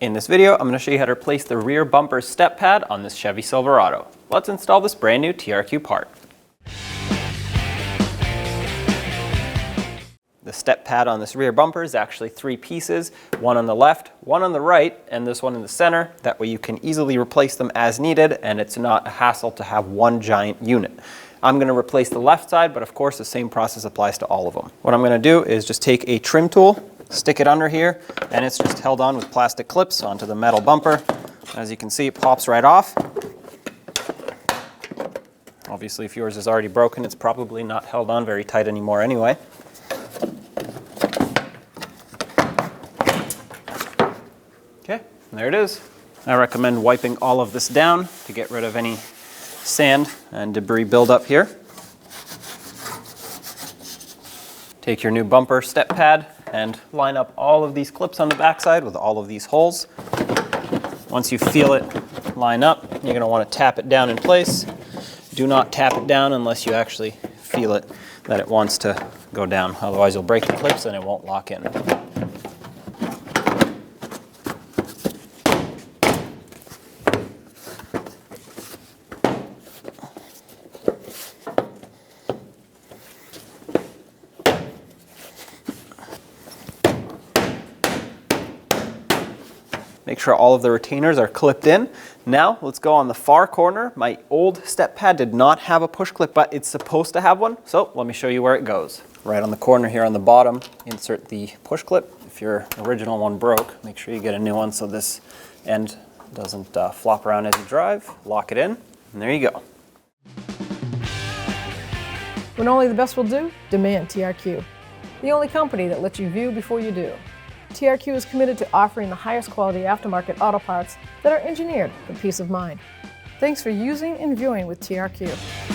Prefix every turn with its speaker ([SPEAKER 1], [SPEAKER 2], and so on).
[SPEAKER 1] In this video, I'm going to show you how to replace the rear bumper step pad on this Chevy Silverado. Let's install this brand new TRQ part. The step pad on this rear bumper is actually 3 pieces, one on the left, one on the right, and this one in the center. That way you can easily replace them as needed, and it's not a hassle to have one giant unit. I'm going to replace the left side, but of course the same process applies to all of them. What I'm going to do is just take a trim tool, stick it under here, and it's just held on with plastic clips onto the metal bumper. As you can see, it pops right off. Obviously, if yours is already broken, it's probably not held on very tight anymore anyway. Okay, there it is. I recommend wiping all of this down to get rid of any sand and debris buildup here. Take your new bumper step pad and line up all of these clips on the backside with all of these holes. Once you feel it line up, you're going to want to tap it down in place. Do not tap it down unless you actually feel it that it wants to go down. Otherwise you'll break the clips and it won't lock in. Make sure all of the retainers are clipped in. Now let's go on the far corner. My old step pad did not have a push clip, but it's supposed to have one. So let me show you where it goes. Right on the corner here on the bottom, insert the push clip. If your original one broke, make sure you get a new one so this end doesn't flop around as you drive. Lock it in, and there you go.
[SPEAKER 2] When only the best will do, demand TRQ. The only company that lets you view before you do. TRQ is committed to offering the highest quality aftermarket auto parts that are engineered for peace of mind. Thanks for using and viewing with TRQ.